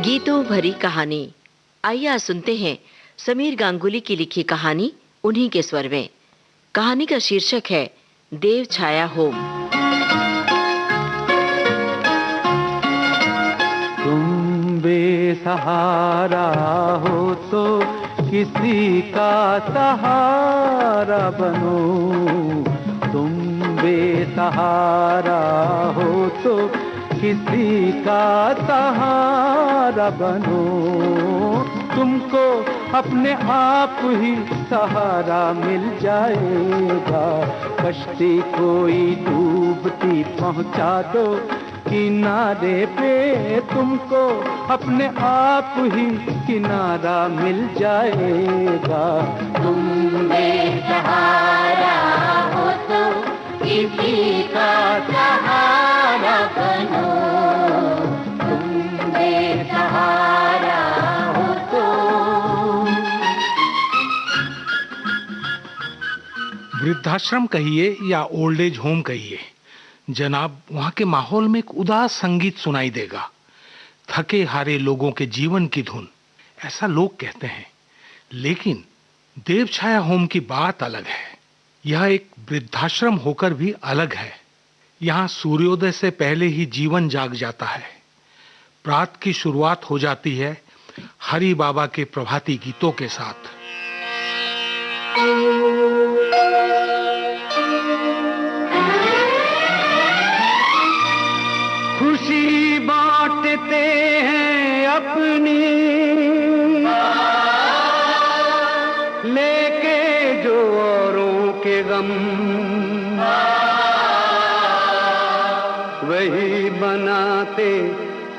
गीतों भरी कहानी। आइए आज सुनते हैं समीर गांगुली की लिखी कहानी उन्हीं के स्वर में। कहानी का शीर्षक है देव छाया होम। तुम बेसहारा हो तो किसी का सहारा बनो। तुम बेसहारा हो तो किसी का सहारा बनो। तुमको अपने आप ही सहारा मिल जाएगा। कश्ती कोई डूबती पहुंचा दो किनारे पे, तुमको अपने आप ही किनारा मिल जाएगा। तुम बेसहारा हो तो किसी का सहारा बनो। तुम बेसहारा हो तो। वृद्धाश्रम कहिए या ओल्ड एज होम कहिए जनाब, वहां के माहौल में एक उदास संगीत सुनाई देगा। थके हारे लोगों के जीवन की धुन, ऐसा लोग कहते हैं। लेकिन देवछाया होम की बात अलग है। यह एक वृद्धाश्रम होकर भी अलग है। यहाँ सूर्योदय से पहले ही जीवन जाग जाता है। प्रात की शुरुआत हो जाती है हरि बाबा के प्रभाती गीतों के साथ। खुशी बांटते हैं अपनी, लेके जो औरों के गम, वही बनाते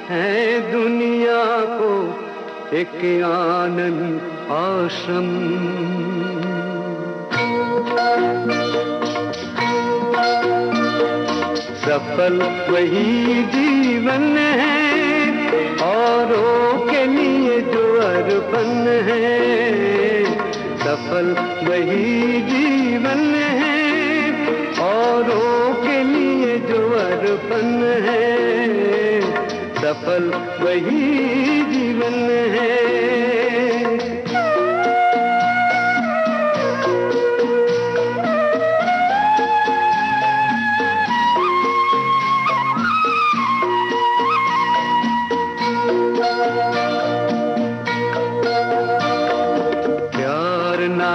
हैं दुनिया को एक आनंद आश्रम। सफल वही जीवन है औरों के लिए जो अर्पण है। सफल वही जीवन है औरों के लिए जो अर्पण है। सफल वही जीवन है।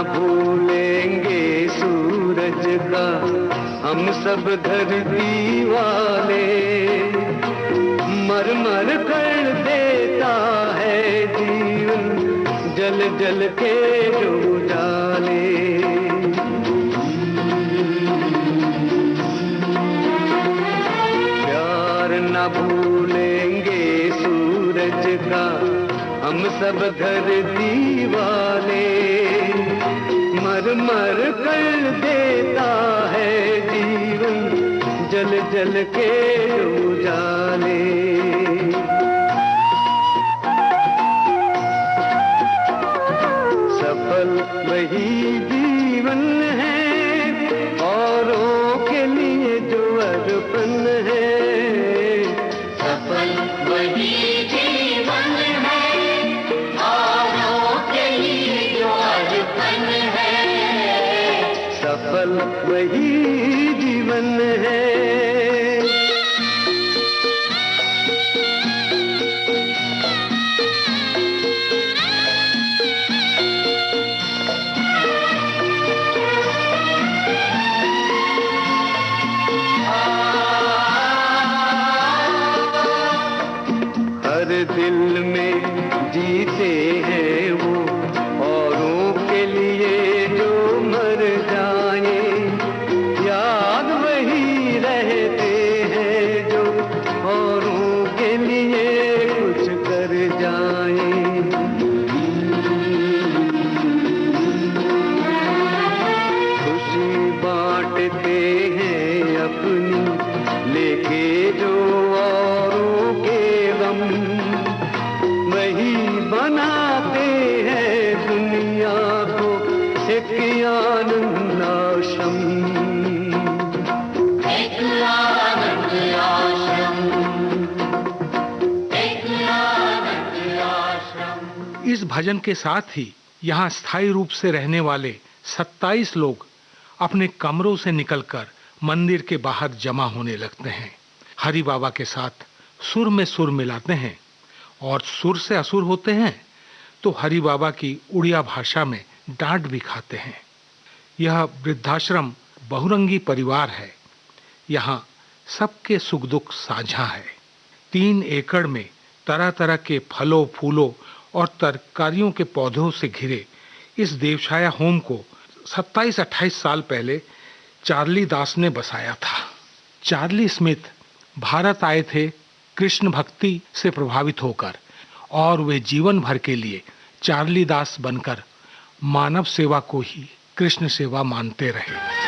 भूलेंगे सूरज का हम सब धरती वाले। मर मर कर देता है जीवन जल जल के जो उजाले। प्यार न भूलेंगे सूरज का हम सब धरती वाले। मर मर कर देता है जीवन जल जल के उजाले। सफल वही जीवन है औरों के लिए जो अर्पण है। सफल वही जीवन है औरों के लिए जो अर्पण है। सफल वही जीवन है। हर दिल में जीते हैं वो औरों के लिए जो मर जाए। याद वही रहते हैं जो औरों के लिए कुछ कर जाए। खुशी बांटते हैं अपनी, लेके जो औरों के गम, वही बनाते हैं दुनिया को एक आनंद आश्रम। एक आनंद आश्रम, एक आनंद इस भजन के साथ ही यहाँ स्थायी रूप से रहने वाले 27 लोग अपने कमरों से निकलकर मंदिर के बाहर जमा होने लगते हैं। हरि बाबा के साथ सुर में सुर मिलाते हैं और सुर से असुर होते हैं तो हरि बाबा की उड़िया भाषा में डांट भी खाते हैं। यह वृद्धाश्रम बहुरंगी परिवार है। यहाँ सबके सुख दुख साझा है। 3 एकड़ में तरह तरह के फलों, फूलों और तरकारियों के पौधों से घिरे इस देवछाया होम को 27-28 साल पहले चार्ली दास ने बसाया था। चार्ली स्मिथ भारत आए थे कृष्ण भक्ति से प्रभावित होकर और वे जीवन भर के लिए चार्ली दास बनकर मानव सेवा को ही कृष्ण सेवा मानते रहे।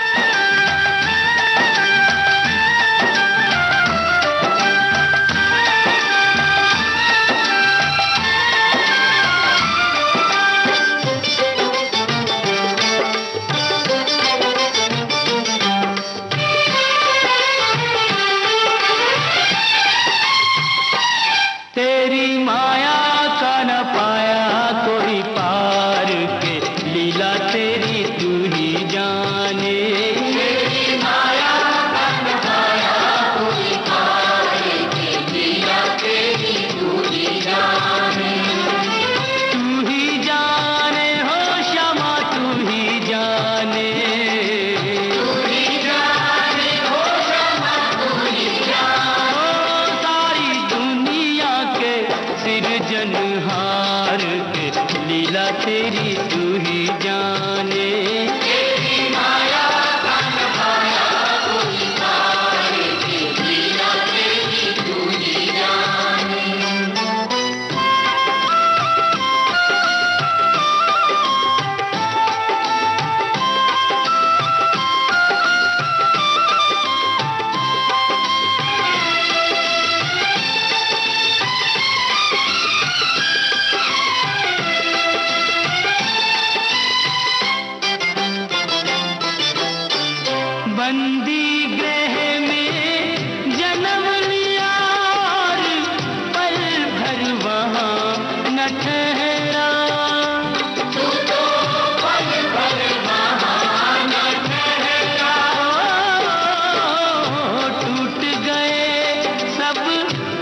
तेरी माया का न पाया कोई पार के, लीला तेरी तू ही जाने। तेरी माया का न पाया कोई पार के, लीला तेरी तू ही जाने। तू ही जाने हो श्यामा, तू ही जाने। तू ही जाने हो श्यामा, तू ही जाने। सारी दुनिया के सिरजनहार के, लीला तेरी तू ही जाने। तेरी माया का न पाया कोई पार के, लीला तेरी तू ही जाने। बंदी गृह में जन्म लिया और पल भर वहाँ न ठहरा। तू तो पल भर वहाँ न ठहरा। टूट गए सब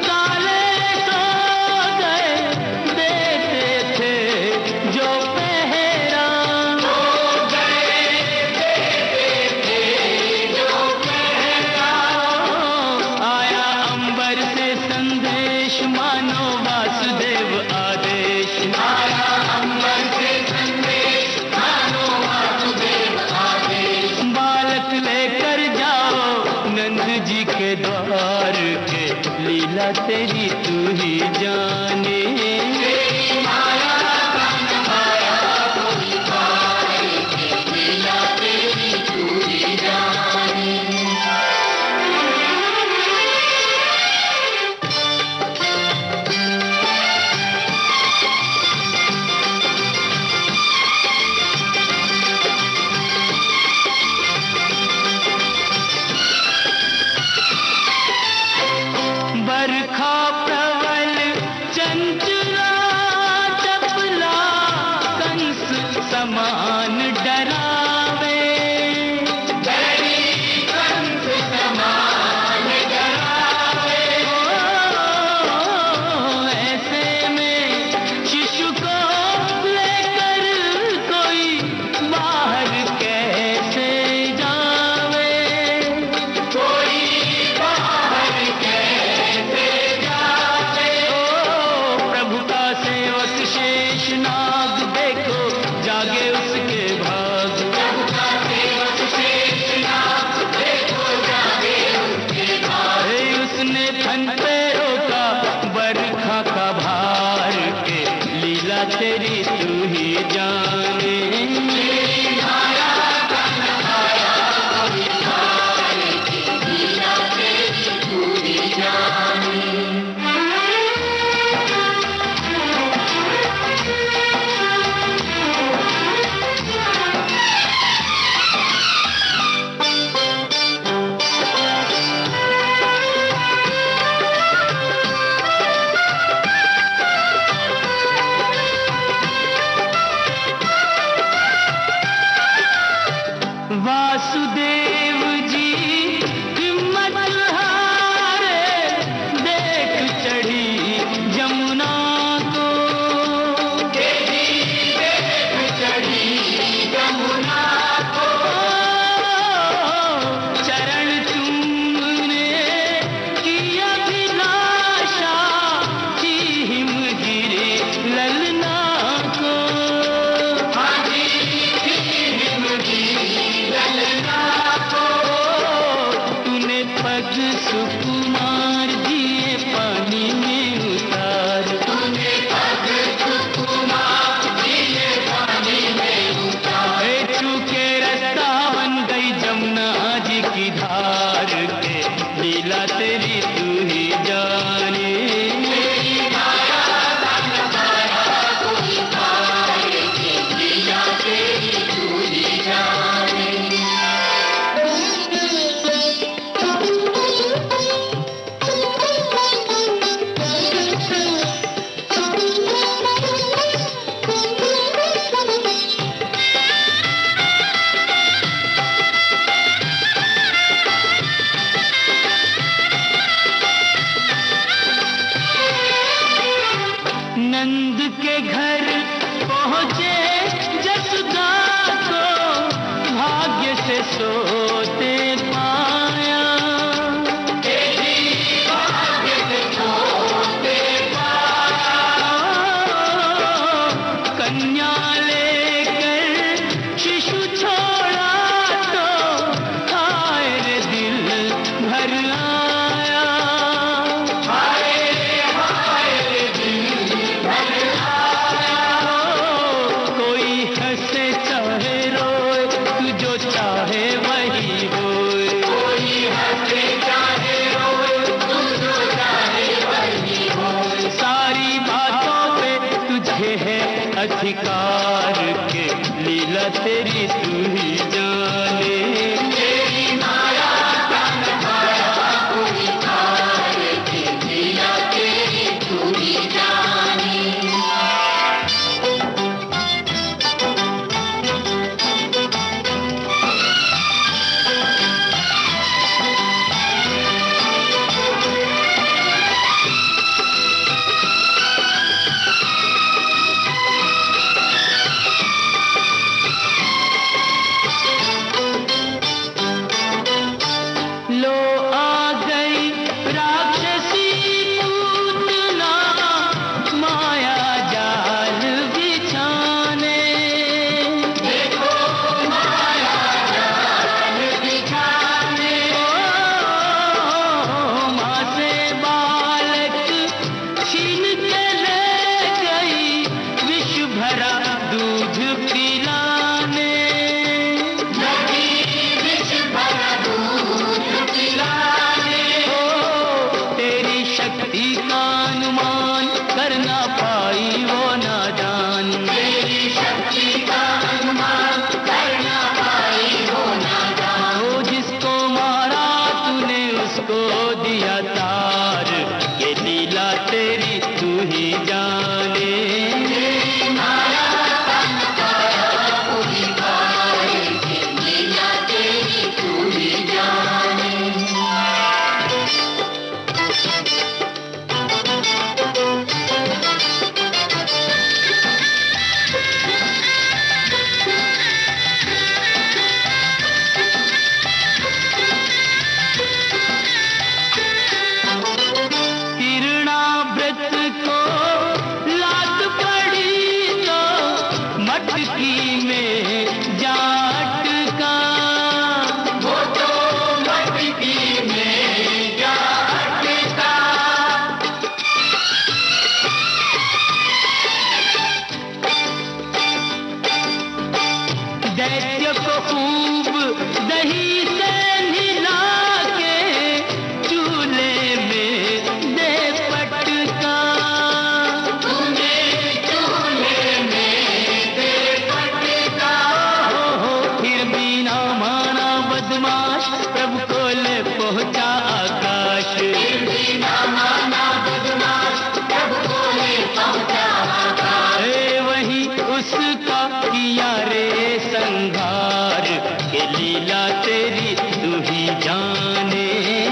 ताले सो गए, देते थे जो पहरा। हो गए आया अंबर से संदेश, मानो वासुदेव आदेश। आया अंबर से संदेश, मानो वासुदेव आदेश। बालक लेकर जाओ नंद जी के द्वार के, लीला तेरी तू ही जाने। तेरी माया का न पाया कोई पार के, लीला तेरी तू ही जाने। बरखा प्रबल चंचला चपला, कंस समान डरावे। कंस समान डरावे। ऐसे में शिशु को लेकर कोई बाहर कैसे जावे। कोई बाहर कैसे जावे। प्रभु का सेवक शेष नाग देखो, जागे उसके भाग। प्रभु का सेवक शेष नाग देखो, जागे उसके भाग। उसने फन पे रोका बरखा का भार के, लीला तेरी तू ही जाने। तेरी माया का न पाया कोई पार के, लीला तेरी तू ही जाने। नंद के घर पहुँचे जसुदा को भाग्य से सोते पाया। भाग्य से सोते पाया। कन्या लेकर शिशु छोड़ा तो हाय रे दिल भर आया। हाय रे दिल भर आया। कोई हंसे चाहे रोए तू जो चाहे वही होए। कोई हंसे चाहे रोए तू जो चाहे वही होए। सारी बातों पे तुझे है अधिकार के लीला तेरी तू ही जाने। तेरी माया तन माया पूरी कार के लीला तेरी तू ही जाने। लो आ गई राक्षसी पूतना माया जाल बिछाने। देखो माया जाल बिछाने। माँ से बालक छीन के ले गई विष भरा दूध पिलाने। विष भरा दूध पिलाने। तेरी शक्ति का अनुमान करना पाई वो नादान। तेरी शक्ति का अनुमान करना पाई वो नादान। वो जिसको मारा तूने उसको दिया तार। ये लीला तेरी तू ही जाने। तेरी माया तन माया पूरी कार के लीला तेरी तू ही जाने। हिरणाव्रत को लात पड़ी तो मटकी में जाट का। वो तो मटकी में जाट का। दैत्य को खूब दही से हिला के चूल्हे में दे पटका। तूने चूल्हे में दे पटका। फिर बिना माना बदमाश प्रभु को ले पहुंचा आकाश। फिर बिना माना बदमाश प्रभु को ले पहुंचा आकाश। वही उसका किया रे संघार। के लीला तेरी तू ही जाने।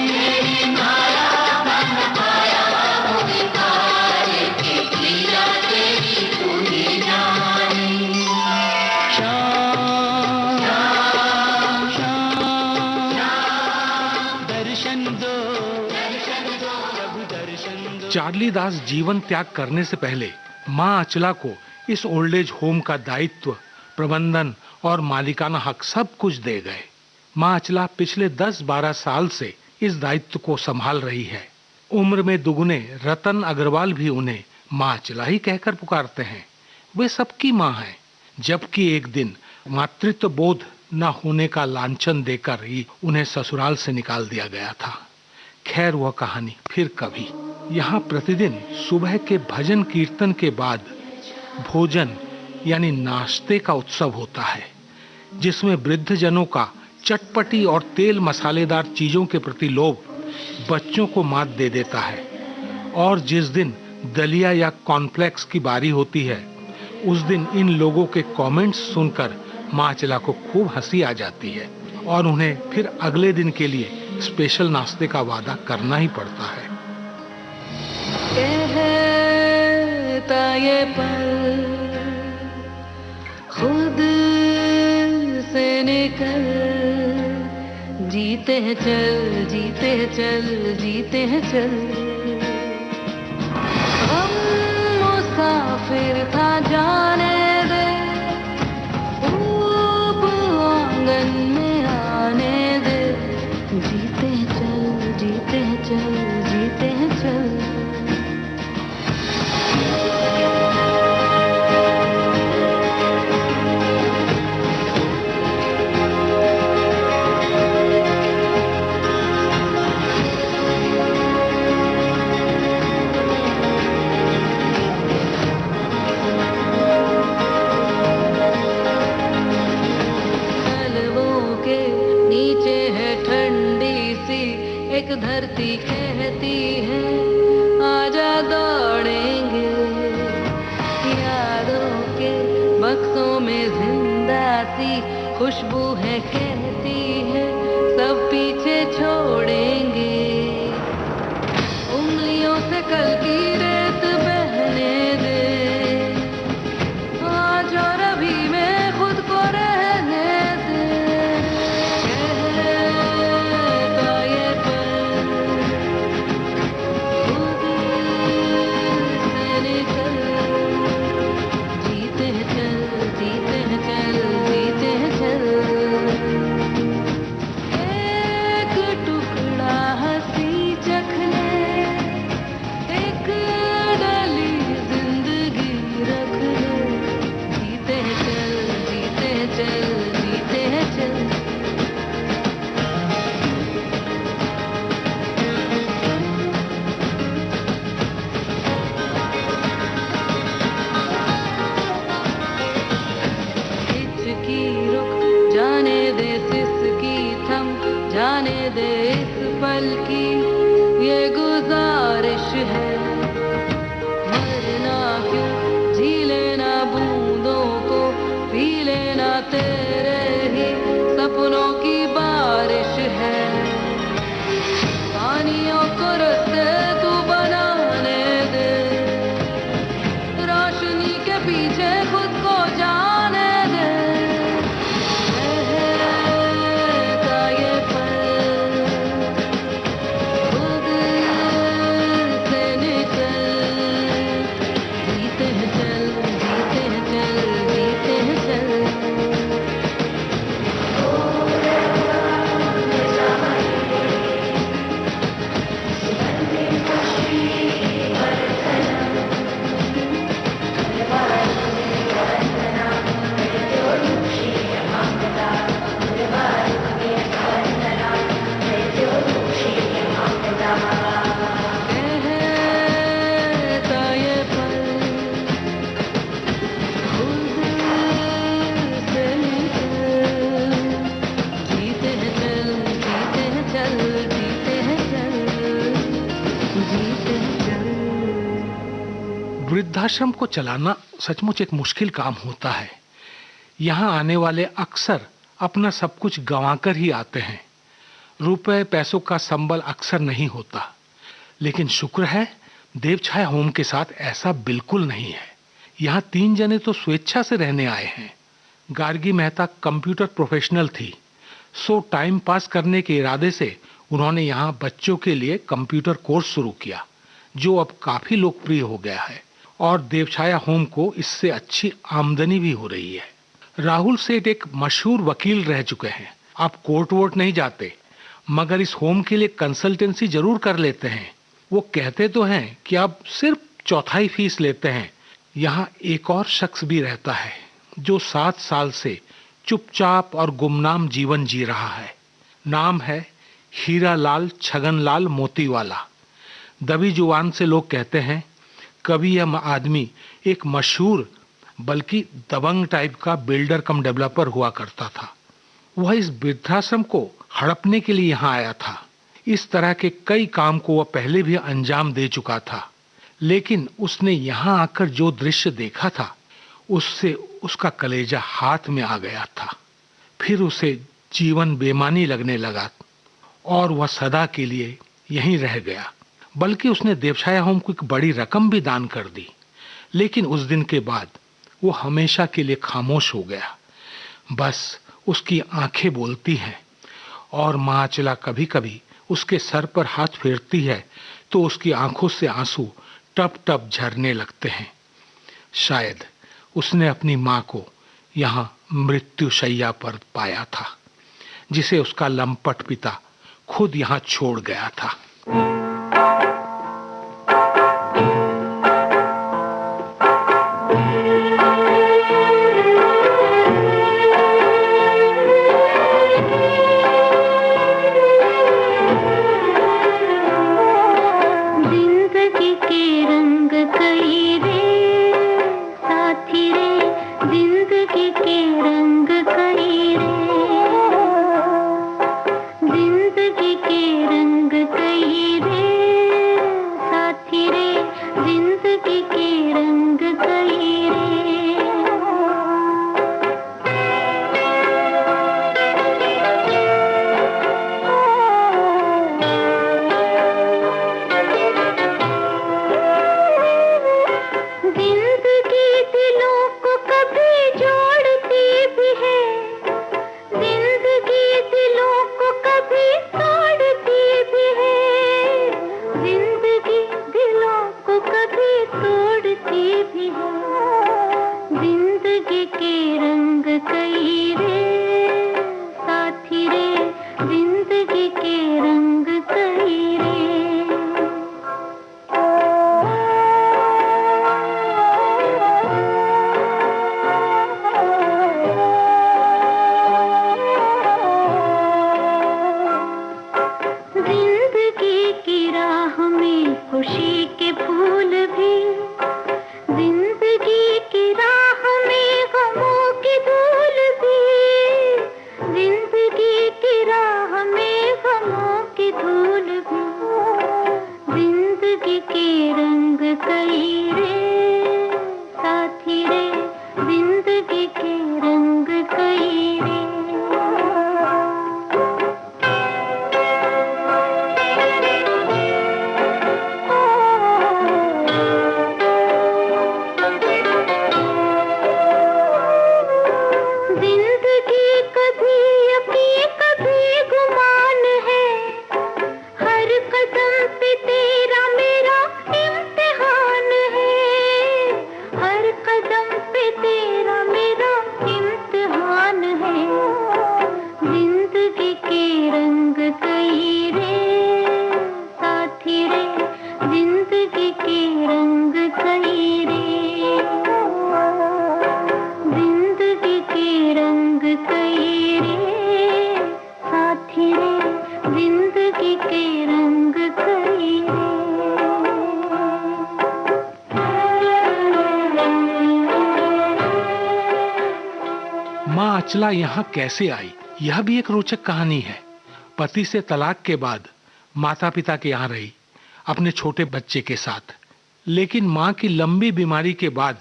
तेरी माया तन माया पूरी कार के लीला तेरी तू ही जाने। श्याम श्याम दर्शन दो प्रभु दर्शन दो। चार्ली दास जीवन त्याग करने से पहले माँ अचला को इस ओल्ड एज होम का दायित्व, प्रबंधन और मालिकाना हक सब कुछ दे गए। माँ अचला पिछले 10-12 साल से इस दायित्व को संभाल रही है। उम्र में दुगुने रतन अग्रवाल भी उन्हें माँ अचला ही कहकर पुकारते हैं। वे सबकी माँ हैं, जबकि एक दिन मातृत्व बोध न होने का लांछन देकर ही उन्हें ससुराल से निकाल दिया गया था। खैर, वह कहानी फिर कभी। यहाँ प्रतिदिन सुबह के भजन कीर्तन के बाद भोजन यानी नाश्ते का उत्सव होता है, जिसमें वृद्धजनों का चटपटी और तेल मसालेदार चीजों के प्रति लोभ बच्चों को मात दे देता है। और जिस दिन दलिया या कॉर्नफ्लेक्स की बारी होती है, उस दिन इन लोगों के कमेंट्स सुनकर माँ अचला को खूब हंसी आ जाती है और उन्हें फिर अगले दिन के लिए स्पेशल नाश्ते का वादा करना ही पड़ता है। कह रहता ये पल, खुद से निकल, जीते हैं चल, जीते हैं चल, जीते हैं चल। हम मुसाफिर था जाने दे, धूप आंगन में आने दे, जीते हैं चल, जीते हैं चल, जीते हैं चल। एक धरती कहती है आजा दौड़ेंगे, यादों के बक्सों में जिंदा सी खुशबू है कहती है सब पीछे छोड़ेंगे। उंगलियों से कल की रेत बहने दे, आज और अभी में खुद को रहने दे। जाने दे इस पल की ये गुजारिश है, मरना क्यों, जी लेना बूंदों को, पी लेना तेरे ही सपनों की बारिश है। पानियों को रस्ते तू बनाने दे, रोशनी के पीछे खुद को जाने दे। वृद्धाश्रम को चलाना सचमुच एक मुश्किल काम होता है। यहाँ आने वाले अक्सर अपना सब कुछ गंवाकर ही आते हैं। रुपए पैसों का संबल अक्सर नहीं होता, लेकिन शुक्र है देवछाया होम के साथ ऐसा बिल्कुल नहीं है। यहाँ 3 जने तो स्वेच्छा से रहने आए हैं। गार्गी मेहता कंप्यूटर प्रोफेशनल थी, सो टाइम पास करने के इरादे से उन्होंने यहाँ बच्चों के लिए कंप्यूटर कोर्स शुरू किया, जो अब काफी लोकप्रिय हो गया है और देवछाया होम को इससे अच्छी आमदनी भी हो रही है। राहुल सेठ एक मशहूर वकील रह चुके हैं। आप कोर्ट वोट नहीं जाते, मगर इस होम के लिए कंसल्टेंसी जरूर कर लेते हैं। वो कहते तो हैं कि आप सिर्फ 1/4 फीस लेते हैं। यहाँ एक और शख्स भी रहता है जो 7 साल से चुपचाप और गुमनाम जीवन जी रहा है। नाम है हीरालाल छगनलाल मोतीवाला। दबी जुबान से लोग कहते हैं कभी यह आदमी एक मशहूर बल्कि दबंग टाइप का बिल्डर कम डेवलपर हुआ करता था। वह इस वृद्धाश्रम को हड़पने के लिए यहाँ आया था। इस तरह के कई काम को वह पहले भी अंजाम दे चुका था, लेकिन उसने यहाँ आकर जो दृश्य देखा था उससे उसका कलेजा हाथ में आ गया था। फिर उसे जीवन बेमानी लगने लगा और वह सदा के लिए यहीं रह गया। बल्कि उसने देवछाया होम को एक बड़ी रकम भी दान कर दी। लेकिन उस दिन के बाद वो हमेशा के लिए खामोश हो गया। बस उसकी आंखें बोलती हैं और माँ अचला कभी कभी उसके सर पर हाथ फेरती है तो उसकी आंखों से आंसू टप टप झरने लगते हैं। शायद उसने अपनी माँ को यहाँ मृत्युशैया पर पाया था, जिसे उसका लंपट पिता खुद यहाँ छोड़ गया था। अचला यहाँ कैसे आई, यह भी एक रोचक कहानी है। पति से तलाक के बाद माता पिता के यहाँ रही अपने छोटे बच्चे के साथ, लेकिन माँ की लंबी बीमारी के बाद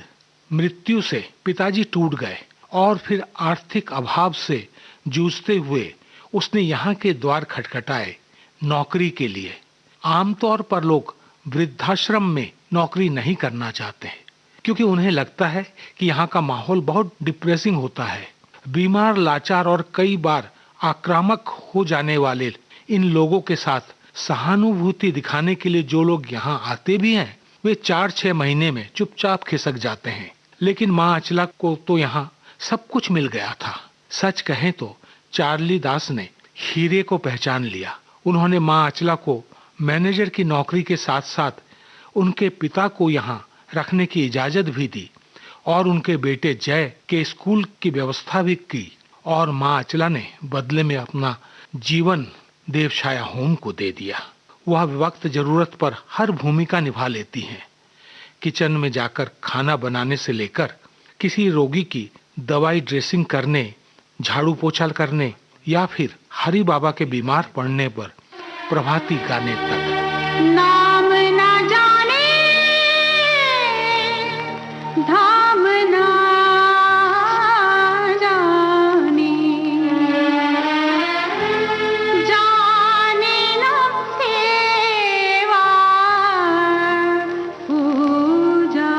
मृत्यु से पिताजी टूट गए और फिर आर्थिक अभाव से जूझते हुए उसने यहाँ के द्वार खटखटाए नौकरी के लिए। आमतौर पर लोग वृद्धाश्रम में नौकरी नहीं करना चाहते क्योंकि उन्हें लगता है कि यहाँ का माहौल बहुत डिप्रेसिंग होता है। बीमार, लाचार और कई बार आक्रामक हो जाने वाले इन लोगों के साथ सहानुभूति दिखाने के लिए जो लोग यहाँ आते भी हैं वे 4-6 महीने में चुपचाप खिसक जाते हैं। लेकिन माँ अचला को तो यहाँ सब कुछ मिल गया था। सच कहें तो चार्ली दास ने हीरे को पहचान लिया। उन्होंने माँ अचला को मैनेजर की नौकरी के साथ साथ उनके पिता को यहाँ रखने की इजाजत भी दी और उनके बेटे जय के स्कूल की व्यवस्था भी की। और माँ अचला ने बदले में अपना जीवन देवछाया होम को दे दिया। वह वक्त जरूरत पर हर भूमिका निभा लेती हैं। किचन में जाकर खाना बनाने से लेकर किसी रोगी की दवाई ड्रेसिंग करने, झाड़ू पोछा करने या फिर हरि बाबा के बीमार पड़ने पर प्रभाती गाने तक। नाम ना जाने धाम ना जाने, जाने ना सेवा पूजा,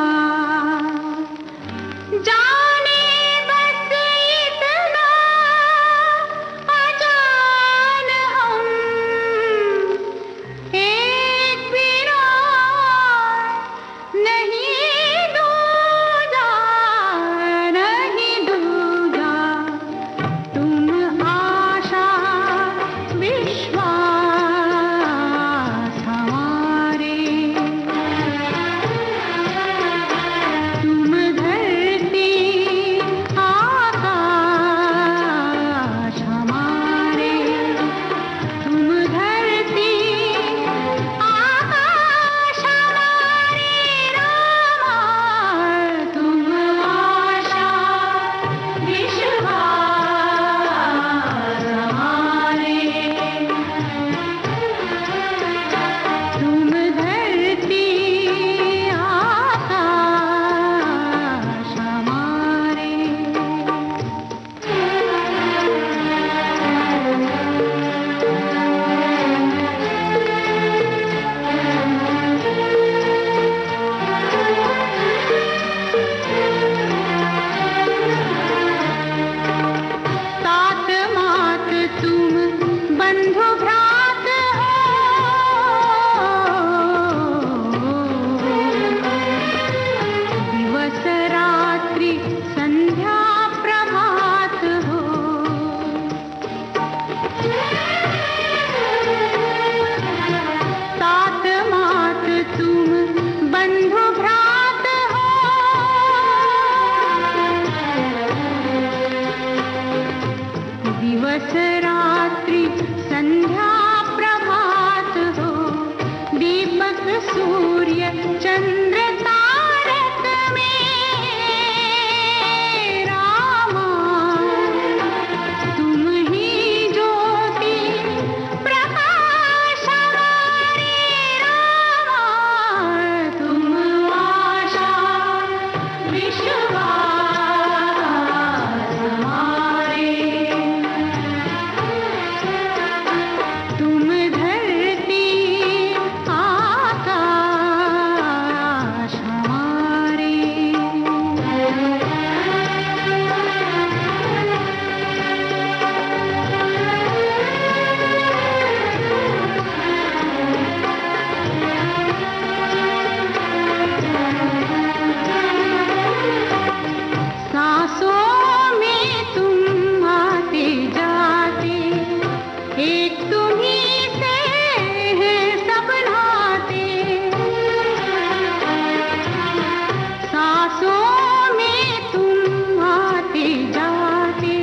सांसों में तुम आते जाते,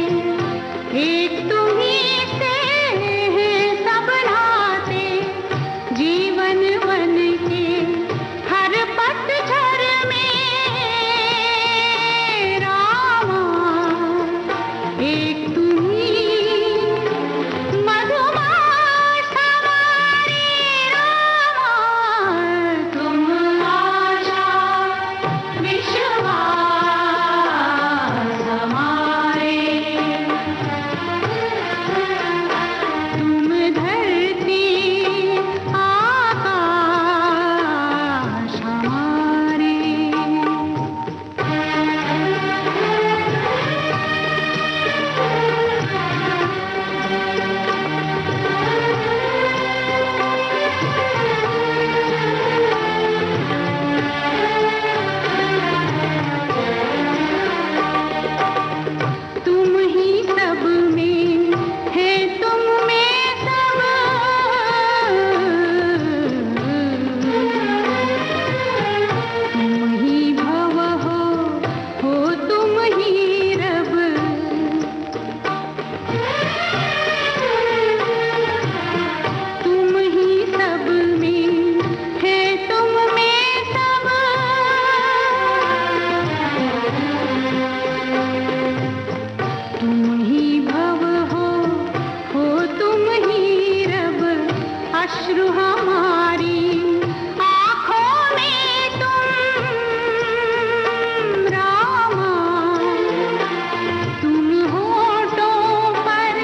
एक तुम ही से हैं सब नाते, जीवन बन के हर पतझड़ में रामा, एक तुम ही मधुमास हमारे रामा, तुम आशा विश्वास हमारे, तुम धरती आकाश हमारे। तुम ही सब में है, तुम में सब, तुम ही भव हो तुम ही रब, तुम ही सब में है, तुम में सब, तुम ही भव हो तुम ही रब, अश्रु हमारी आँखों में तुम रामा, तुम होठों पर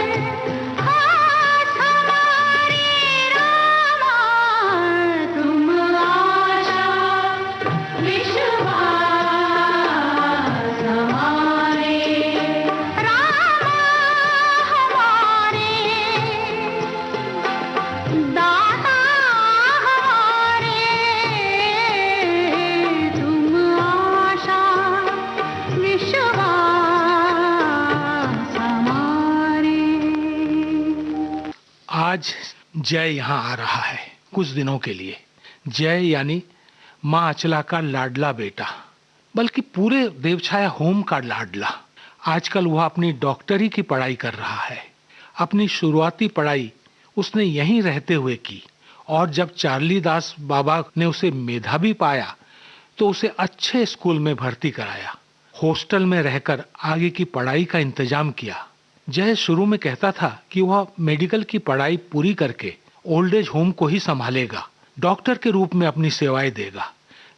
हाथ हमारे रामा, तुम आशा विश्वास हमारे रामा, हमारे दाता हमारे, तुम आशा विश्वास हमारे। आज जय यहाँ आ रहा है कुछ दिनों के लिए। जय यानी माँ अचला का लाडला बेटा, बल्कि पूरे देवछाया होम का लाडला। आजकल वह अपनी डॉक्टरी की पढ़ाई कर रहा है। अपनी शुरुआती पढ़ाई उसने यहीं रहते हुए की, और जब चार्ली दास बाबा ने उसे मेधावी पाया तो उसे अच्छे स्कूल में भर्ती कराया। हॉस्टल में रहकर आगे की पढ़ाई का इंतजाम किया। जय शुरू में कहता था कि वह मेडिकल की पढ़ाई पूरी करके ओल्ड एज होम को ही संभालेगा, डॉक्टर के रूप में अपनी सेवाएं देगा।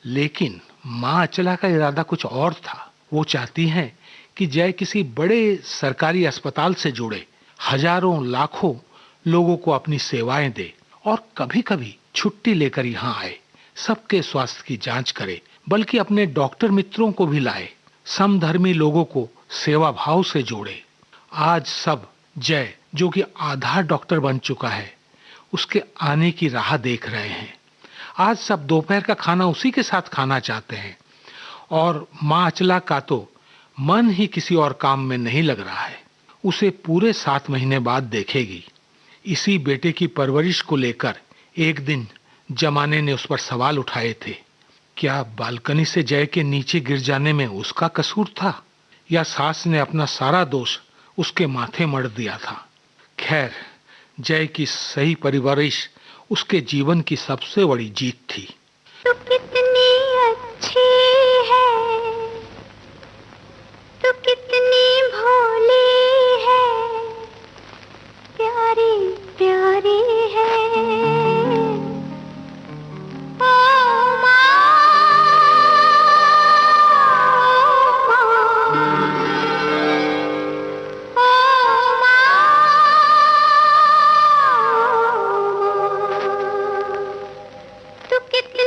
लेकिन माँ अचला का इरादा कुछ और था। वो चाहती हैं कि जय किसी बड़े सरकारी अस्पताल से जुड़े, हजारों लाखों लोगों को अपनी सेवाएं दे, और कभी कभी छुट्टी लेकर यहाँ आए, सबके स्वास्थ्य की जांच करे, बल्कि अपने डॉक्टर मित्रों को भी लाए, समधर्मी लोगों को सेवा भाव से जोड़े। आज सब जय, जो कि आधा डॉक्टर बन चुका है, उसके आने की राह देख रहे हैं। आज सब दोपहर का खाना उसी के साथ खाना चाहते हैं, और माँ अचला का तो मन ही किसी और काम में नहीं लग रहा है। उसे पूरे 7 महीने बाद देखेगी। इसी बेटे की परवरिश को लेकर एक दिन जमाने ने उस पर सवाल उठाए थे। क्या बालकनी से जय के नीचे गिर जाने में उसका कसूर था, या सास ने अपना सारा दोष उसके माथे मढ़ दिया था? खैर, जय की सही परवरिश उसके जीवन की सबसे बड़ी जीत थी। तू कितनी अच्छी है, तू कितनी भोली है, प्यारी प्यारी है। ओ माँ, ओ माँ, तू कितनी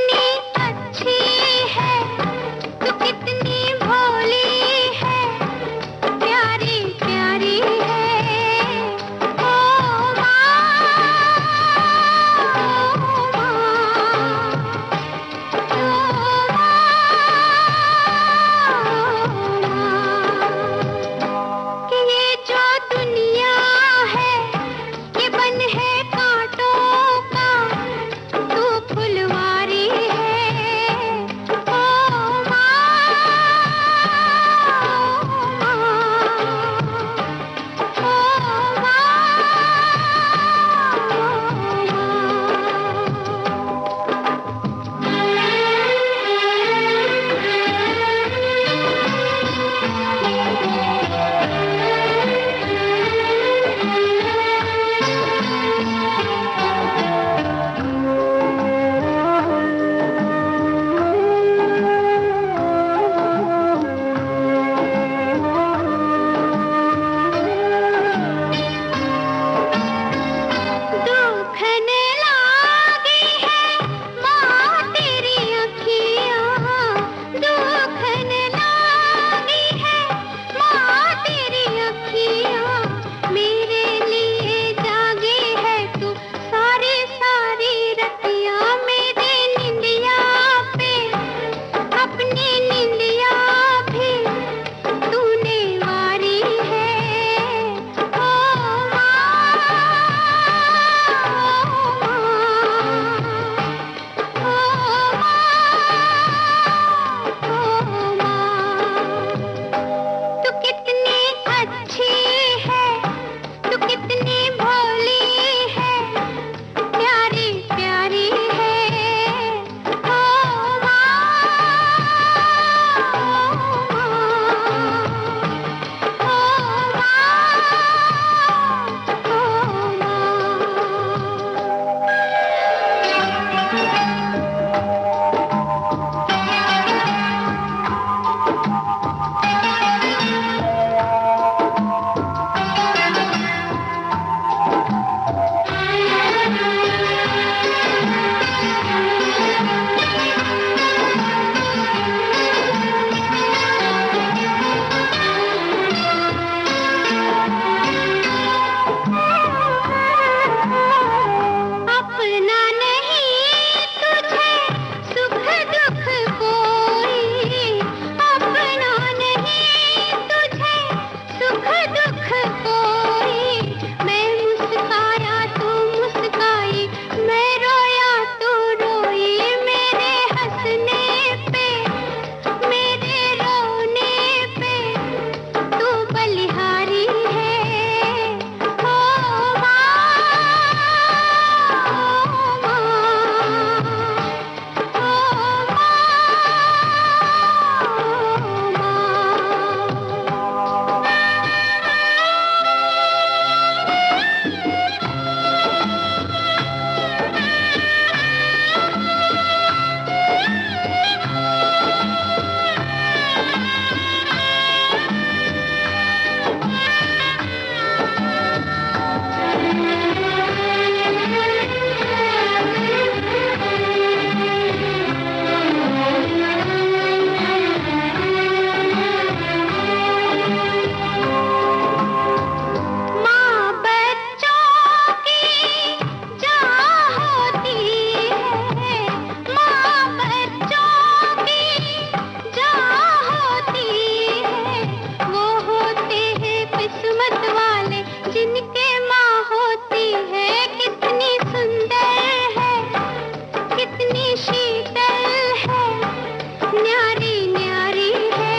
न्यारी न्यारी है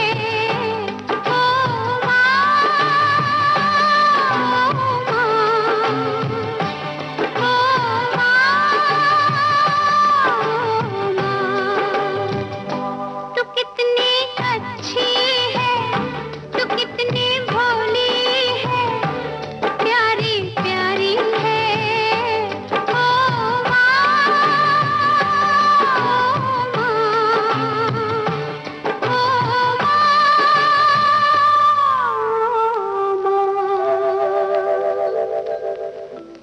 ओ माँ, तू कितनी अच्छी है, तू कितनी भोली है, प्यारी प्यारी है ओ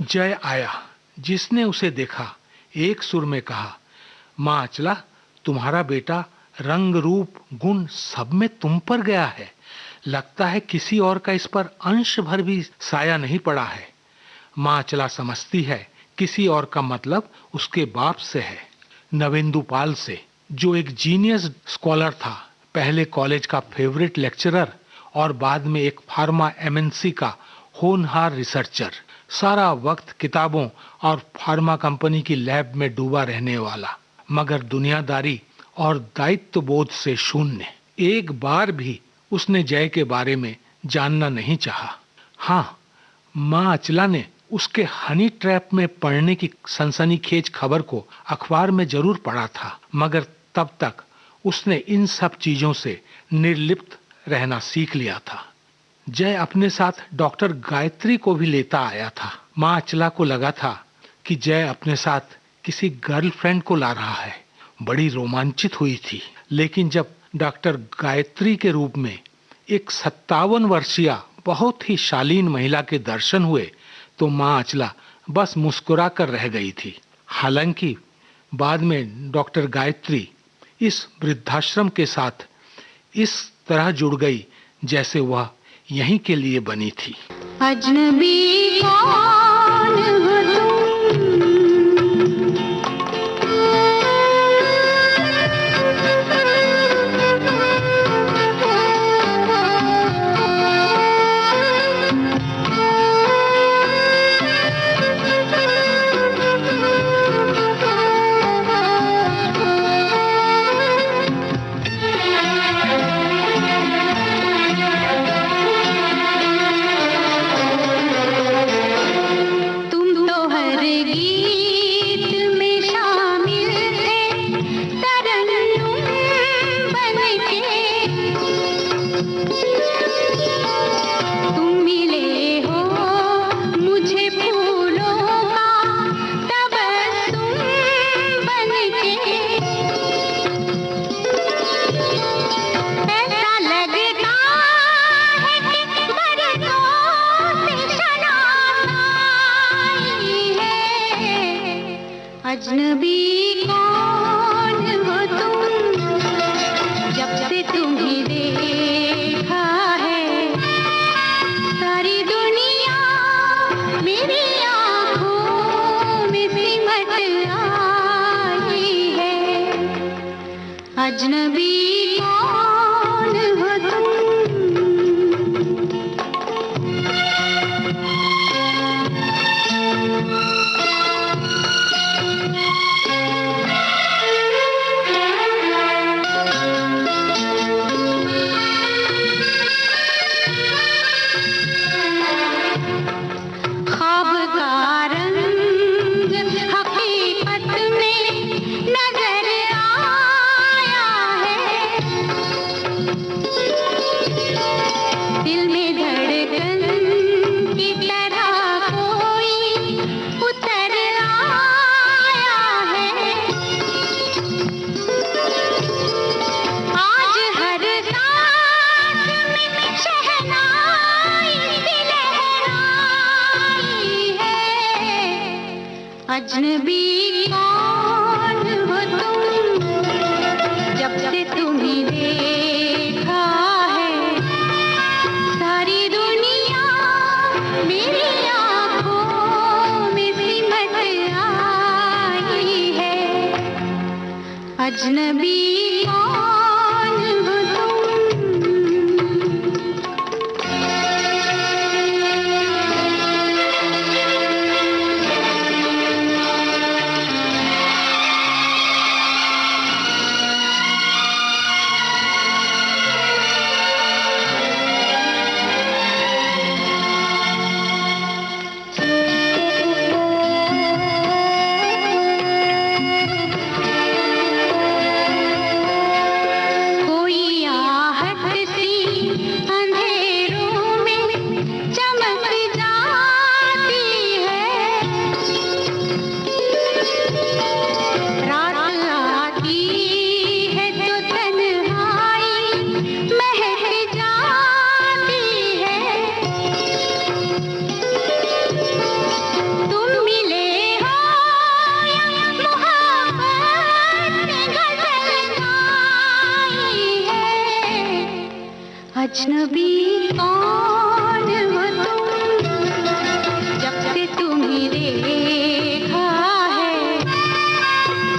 जय आया। जिसने उसे देखा एक सुर में कहा, माँ अचला, तुम्हारा बेटा रंग रूप गुण सब में तुम पर गया है। लगता है किसी और का इस पर अंश भर भी साया नहीं पड़ा है। माँ अचला समझती है किसी और का मतलब उसके बाप से है, नवेंदु पाल से, जो एक जीनियस स्कॉलर था, पहले कॉलेज का फेवरेट लेक्चरर और बाद में एक फार्मा एमएनसी का होनहार रिसर्चर। सारा वक्त किताबों और फार्मा कंपनी की लैब में डूबा रहने वाला, मगर दुनियादारी और दायित्व बोध से शून्य। एक बार भी उसने जय के बारे में जानना नहीं चाहा। हाँ, माँ अचला ने उसके हनी ट्रैप में पड़ने की सनसनीखेज खबर को अखबार में जरूर पढ़ा था, मगर तब तक उसने इन सब चीजों से निर्लिप्त रहना सीख लिया था। जय अपने साथ डॉक्टर गायत्री को भी लेता आया था। माँ अचला को लगा था कि जय अपने साथ किसी गर्लफ्रेंड को ला रहा है। बड़ी रोमांचित हुई थी, लेकिन जब डॉक्टर गायत्री के रूप में एक 57 वर्षीय बहुत ही शालीन महिला के दर्शन हुए तो माँ अचला बस मुस्कुरा कर रह गई थी। हालांकि बाद में डॉक्टर गायत्री इस वृद्धाश्रम के साथ इस तरह जुड़ गई जैसे वह यहीं के लिए बनी थी। अजनबी कौन हो अजनबी कौन हो तुम, जब से तुम्हें देखा है सारी दुनिया मेरी आँखों में सिमट आई है। अजनबी कौन हो तुम। अजनबी कौन हो तुम, जब से तुम्हें देखा है सारी दुनिया मेरी आँखों में सिमट आई है। अजनबी कौन हो तुम। अजनबी कौन हो तुम, जब से तुम्हें देखा है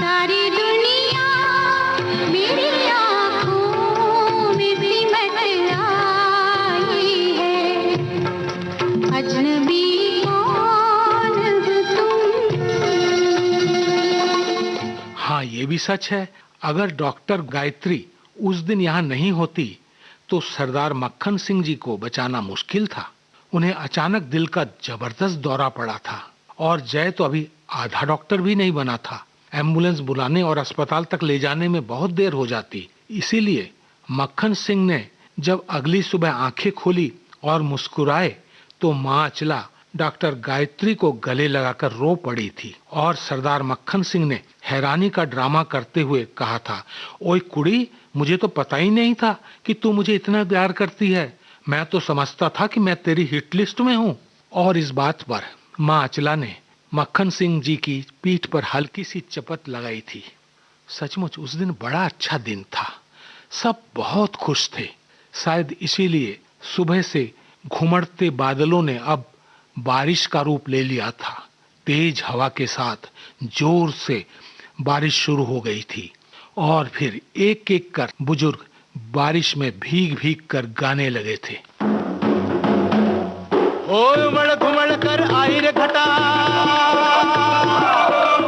सारी दुनिया मेरी आँखों में सिमट आई है। अजनबी कौन हो तुम। हाँ, ये भी सच है। अगर डॉक्टर गायत्री उस दिन यहाँ नहीं होती तो सरदार मक्खन सिंह जी को बचाना मुश्किल था। उन्हें अचानक दिल का जबरदस्त दौरा पड़ा था और जय तो अभी आधा डॉक्टर भी नहीं बना था। एम्बुलेंस बुलाने और अस्पताल तक ले जाने में बहुत देर हो जाती। इसीलिए मक्खन सिंह ने जब अगली सुबह आंखें खोली और मुस्कुराए तो माँ अचला डॉक्टर गायत्री को गले लगाकर रो पड़ी थी और सरदार मक्खन सिंह ने हैरानी का ड्रामा करते हुए कहा था, ओए कुड़ी, मुझे तो पता ही नहीं था कि तू मुझे इतना प्यार करती है। मैं तो समझता था कि मैं तेरी हिट लिस्ट में हूँ। और इस बात पर माँ अचला ने मक्खन सिंह जी की पीठ पर हल्की सी चपत लगाई थी। सचमुच उस दिन बड़ा अच्छा दिन था। सब बहुत खुश थे। शायद इसीलिए सुबह से घुमड़ते बादलों ने अब बारिश का रूप ले लिया था। तेज हवा के साथ जोर से बारिश शुरू हो गई थी और फिर एक एक कर बुजुर्ग बारिश में भीग भीग कर गाने लगे थे। ओ उमड़ घुमड़ कर आई रे घटा,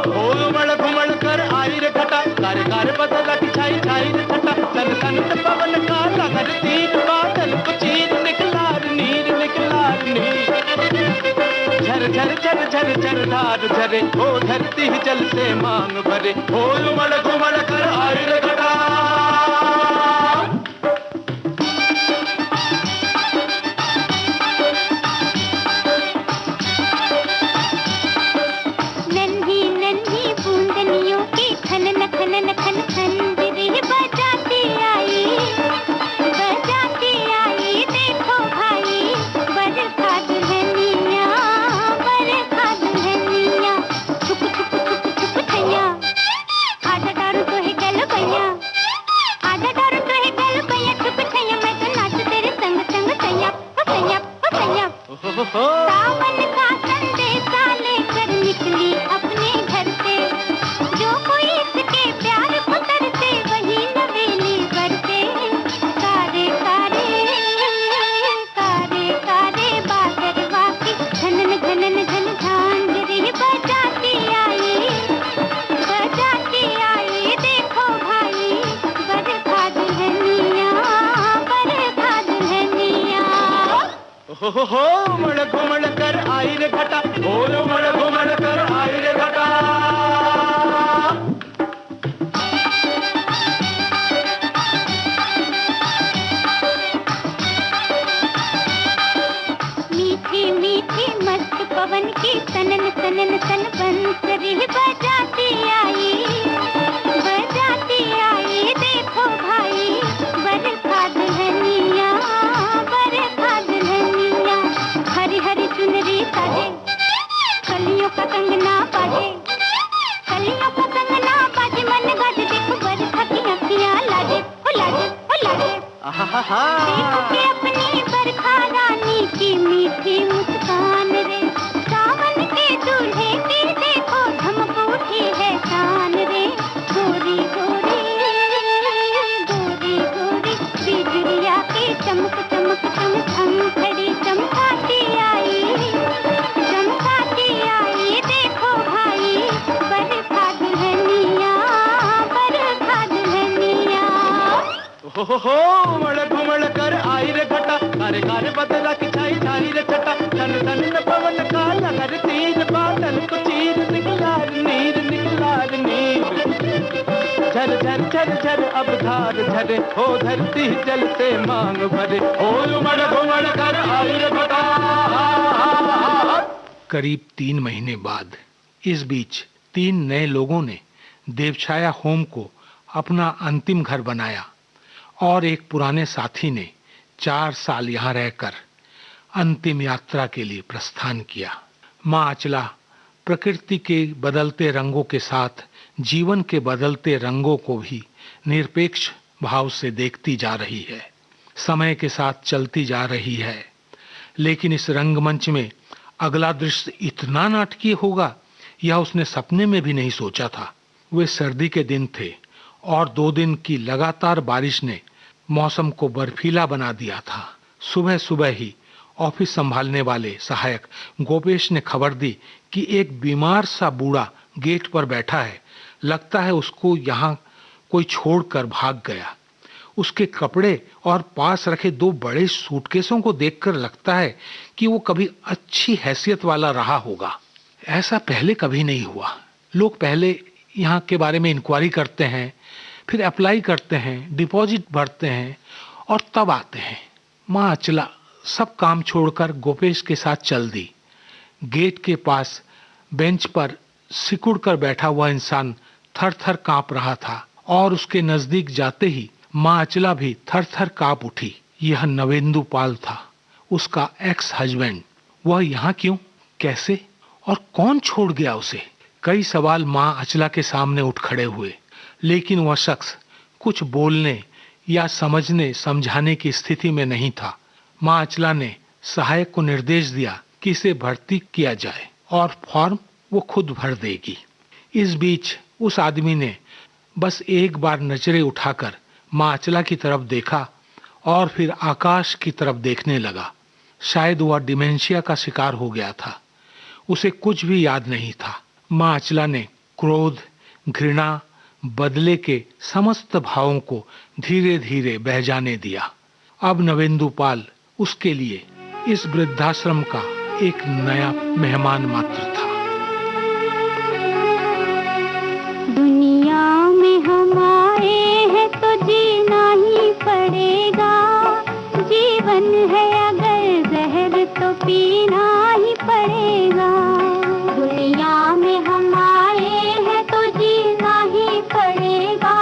ओ उमड़ घुमड़ कर आई रे घटा, कार कार बदला की छाई छाई रे छटा, सन सन पवन का लहर तीर बादल को चीर निकला नीर झर झर झर झर झर धार झरे, ओ धरती ही जल से मांग भरे, ओ उमड़ घुमड़ कर आई रे घटा। नन्ही नन्ही बूंदनियों की खनन खनन खन खन बिरह बजाती आई देखो भाई बरखा दुल्हनिया छुप छुप छुप छुप छैया, आधा दारू तो है गल भैया, आधा दारू तो है गल भैया, छुप छैया मैं तो नाच तेरे संग संग छैया ओ छैया ओ छैया। सावन का संदेशा लेकर निकली अपने घर से, जो कोई इसके प्यार को तरसे वही नवेली बरसे। कारे कारे कारे कारे बादरवा की घनन घनन घन झांझरी बजाती आई देखो भाई बरखा दुल्हनिया हो उमड़ घुमड़ कर आई रे घटा, ओ उमड़ घुमड़ कर आई रे घटा। मीठी मीठी मस्त पवन की तनन तनन तन बंसरी बजाती आई देखो भाई बरखा दुल्हनिया हरी हरी चुनरी साजे, कलियों का कंगना बाजे, कलियों का कंगना बाजे, मन गाजे देखो बरखा की अखियां लाजे ओ लाजे ओ लाजे। देखो कि अपनी बरखा रानी की मीठी मुस्कान रे, सावन के दूल्हे की देखो धमक उठी है शान रे। गोरी गोरी गोरी गोरी बिजलिया की चमक चमक चमक खड़ी चमकाती आई देखो भाई बरखा दुल्हनिया हो उमड़ घुमड़ कर आई रे घटा, कारे कारे बदला की छाई छाई रे छटा, सन सन पवन का लहर तीर बादल को चीर निकला नीर झर झर झर झर अब धार झरे, हो धरती जल से मांग भरे, हो उमड़ घुमड़ कर आई रे घटा। करीब 3 महीने बाद इस बीच 3 नए लोगों ने देवछाया होम को अपना अंतिम घर बनाया और एक पुराने साथी ने 4 साल यहाँ रहकर अंतिम यात्रा के लिए प्रस्थान किया। माँ अचला प्रकृति के बदलते रंगों के साथ जीवन के बदलते रंगों को भी निरपेक्ष भाव से देखती जा रही है। समय के साथ चलती जा रही है। लेकिन इस रंगमंच में अगला दृश्य इतना नाटकीय होगा, यह उसने सपने में भी नहीं सोचा था। वे सर्दी के दिन थे और 2 दिन की लगातार बारिश ने मौसम को बर्फीला बना दिया था। सुबह सुबह ही ऑफिस संभालने वाले सहायक गोपेश ने खबर दी कि एक बीमार सा बूढ़ा गेट पर बैठा है। लगता है उसको यहाँ कोई छोड़कर भाग गया। उसके कपड़े और पास रखे 2 बड़े सूटकेसों को देखकर लगता है कि वो कभी अच्छी हैसियत वाला रहा होगा। ऐसा पहले कभी नहीं हुआ। लोग पहले यहाँ के बारे में इंक्वायरी करते हैं, फिर अप्लाई करते हैं, डिपॉजिट भरते हैं और तब आते हैं। माँ अचला सब काम छोड़कर गोपेश के साथ चल दी। गेट के पास बेंच पर सिकुड़ कर बैठा हुआ इंसान थर थर कांप रहा था और उसके नजदीक जाते ही माँ अचला भी थर थर कांप उठी। यह नवेंदु पाल था, उसका एक्स हस्बैंड। वह यहाँ क्यों, कैसे और कौन छोड़ गया उसे? कई सवाल माँ अचला के सामने उठ खड़े हुए, लेकिन वह शख्स कुछ बोलने या समझने समझाने की स्थिति में नहीं था। माँ अचला ने सहायक को निर्देश दिया कि इसे भर्ती किया जाए और फॉर्म वो खुद भर देगी। इस बीच उस आदमी ने बस एक बार नजरें उठाकर माँ अचला की तरफ देखा और फिर आकाश की तरफ देखने लगा। शायद वह डिमेंशिया का शिकार हो गया था। उसे कुछ भी याद नहीं था। माँ अचला ने क्रोध, घृणा, बदले के समस्त भावों को धीरे धीरे बह जाने दिया। अब नवेंदु पाल उसके लिए इस वृद्धाश्रम का एक नया मेहमान मात्र था। दुनिया में हम आए हैं तो जीना ही पड़ेगा। जीवन है अगर जहर तो पीना ही पड़ेगा। दुनिया में हम आए हैं तो जीना ही पड़ेगा।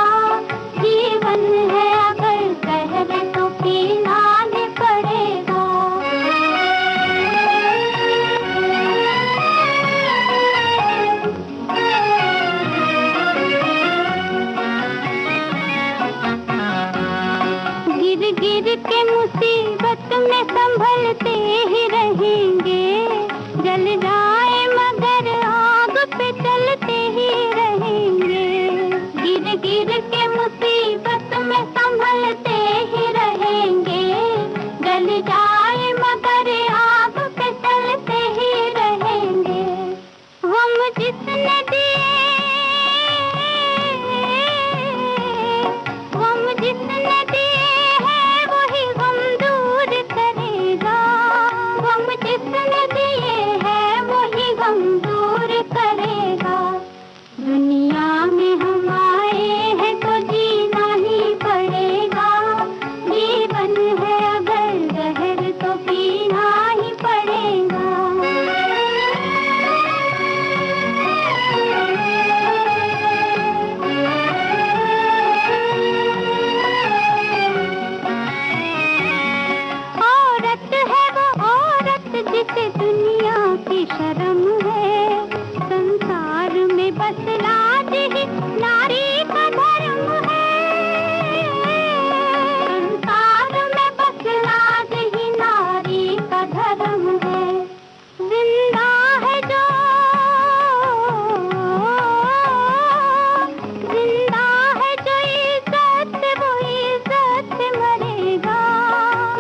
जीवन है अगर जहर तो पीना ही पड़ेगा। गिर गिर के मुसीबत में संभलते ही रहेंगे। जल जाए मगर आग पे चलते ही रहेंगे। गिर गिर के मुसीबत में संभलते ही रहेंगे। जल जाए मगर आग पे चलते ही रहेंगे। हम जिसने दिए, हम जिसने दिए हैं वही गम दूर करेगा। हम जिसने दिए हैं वही गम दूर करेगा। दुनिया में हम आए हैं तो जीना ही पड़ेगा। जीवन है अगर जहर तो पीना ही पड़ेगा। औरत है वो औरत जिसे दुनिया की शर्म है। संसार में बस लाज ही नारी का धर्म है। संसार में बस लाज ही नारी का धर्म है। जिंदा है जो, जिंदा है जो इज्जत वो इज्जत से मरेगा।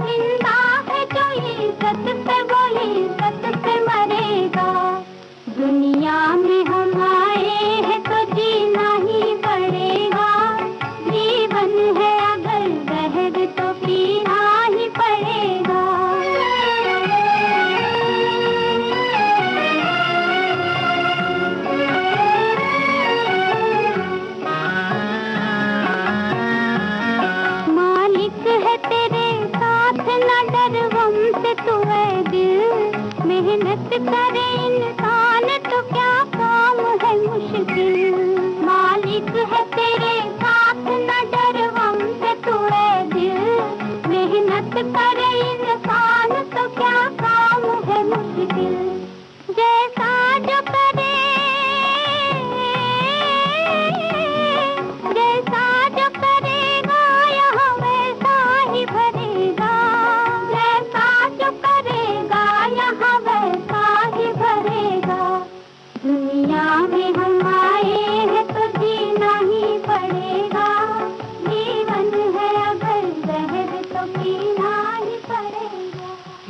जिंदा है जो इज्जत से वो इज्जत से मरेगा। दुनिया में हम आए हैं तो जीना ही पड़ेगा। जीवन है अगर जहर तो पीना ही पड़ेगा। मालिक है तेरे साथ न डर गम से तू है दिल। मेहनत करे इंसान तो क्या काम है मुश्किल। मालिक है तेरे साथ न डर गम से तू है दिल। मेहनत करे इंसान तो क्या काम है मुश्किल। जैसा जो करे, जैसा जो करेगा यहाँ वैसा ही भरेगा।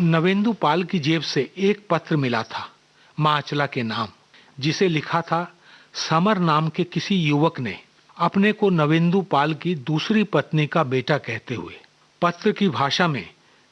नवेंदु पाल की जेब से एक पत्र मिला था, माँ अचला के नाम, जिसे लिखा था समर नाम के किसी युवक ने, अपने को नवेंदु पाल की दूसरी पत्नी का बेटा कहते हुए। पत्र की भाषा में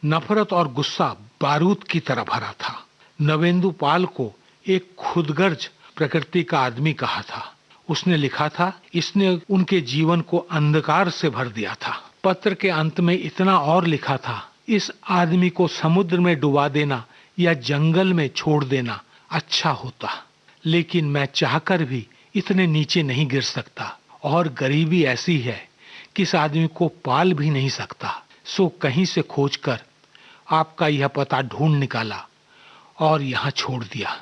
नफरत और गुस्सा बारूद की तरह भरा था। नवेंदु पाल को एक खुदगर्ज प्रकृति का आदमी कहा था। उसने लिखा था, इसने उनके जीवन को अंधकार से भर दिया था। पत्र के अंत में इतना और लिखा था, इस आदमी को समुद्र में डुबा देना या जंगल में छोड़ देना अच्छा होता, लेकिन मैं चाहकर भी इतने नीचे नहीं गिर सकता, और गरीबी ऐसी है कि इस आदमी को पाल भी नहीं सकता। सो कहीं से खोजकर आपका यह पता ढूंढ निकाला और यहाँ छोड़ दिया।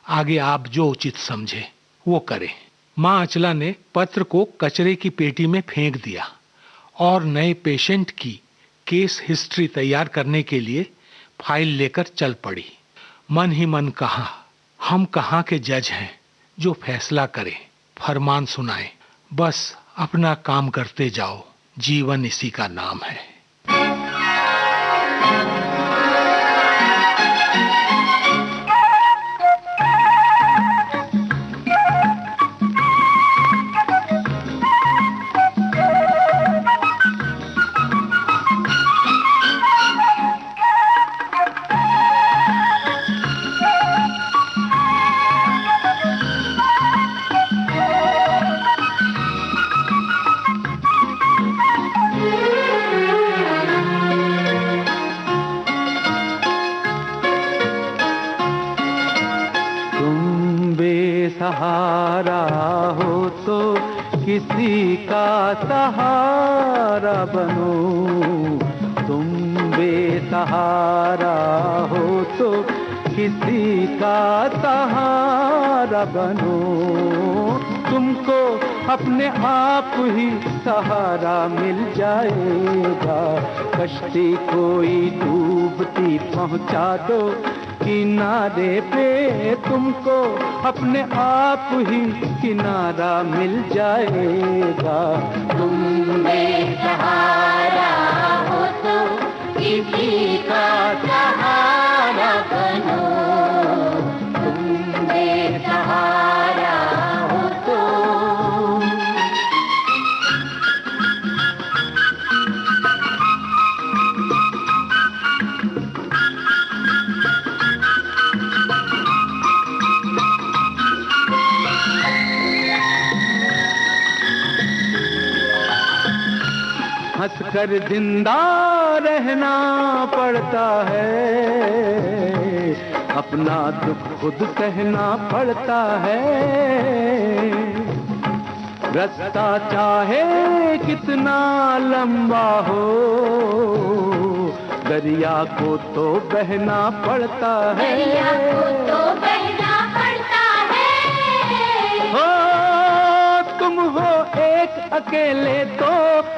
आगे आप जो उचित समझे वो करें। माँ अचला ने पत्र को कचरे की पेटी में फेंक दिया और नए पेशेंट की केस हिस्ट्री तैयार करने के लिए फाइल लेकर चल पड़ी। मन ही मन कहा, हम कहाँ के जज हैं जो फैसला करें, फरमान सुनाएं। बस अपना काम करते जाओ, जीवन इसी का नाम है। सहारा हो तो किसी का सहारा बनो, तुम बेसहारा हो तो किसी का सहारा बनो। तुमको अपने आप ही सहारा मिल जाएगा, कश्ती कोई डूबती पहुंचा दो किनारे पे, तुमको अपने आप ही किनारा मिल जाएगा। तुम बेसहारा हो तो किसी का सहारा बनो, तुम बेसहारा हो तो। हंसकर जिंदा रहना पड़ता है, अपना दुख खुद सहना पड़ता है। रास्ता चाहे कितना लंबा हो, दरिया को तो बहना पड़ता है, दरिया को तो बहना पड़ता है। हो तुम हो एक अकेले तो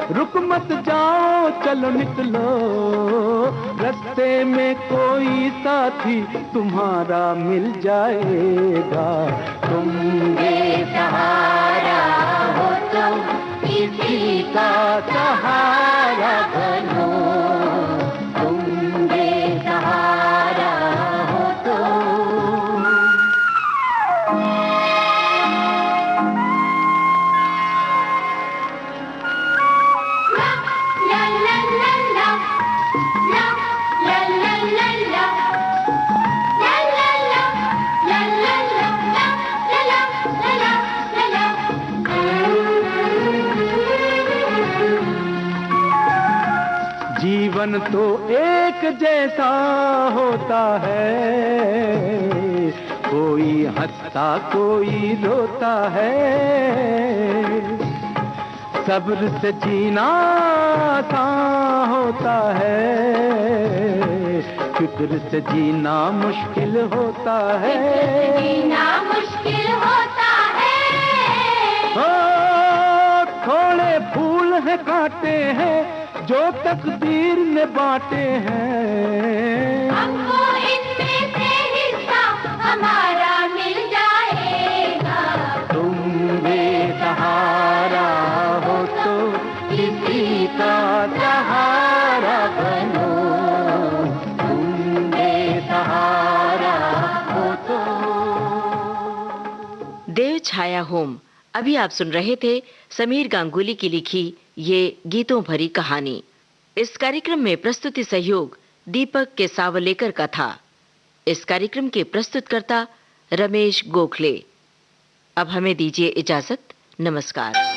रुक मत जाओ, चलो निकलो, रास्ते में कोई साथी तुम्हारा मिल जाएगा। तुम बेसहारा हो तो किसी का सहारा बनो, तुम बेसहारा हो तो। जीवन तो एक जैसा होता है, कोई हंसता कोई रोता है। सब्र से जीना आसान होता है, फिक्र से जीना मुश्किल होता है, जीना मुश्किल होता है। थोड़े फूल है कांटे हैं जो तकदीर ने बांटे हैं, हमको इनमें से हिस्सा हमारा मिल जाएगा। तुम बेसहारा हो तो किसी का सहारा बनो, तुम छाया होम। अभी आप सुन रहे थे समीर गांगुली की लिखी ये गीतों भरी कहानी। इस कार्यक्रम में प्रस्तुति सहयोग दीपक केसावलेकर का था। इस कार्यक्रम के प्रस्तुतकर्ता रमेश गोखले। अब हमें दीजिए इजाजत। नमस्कार।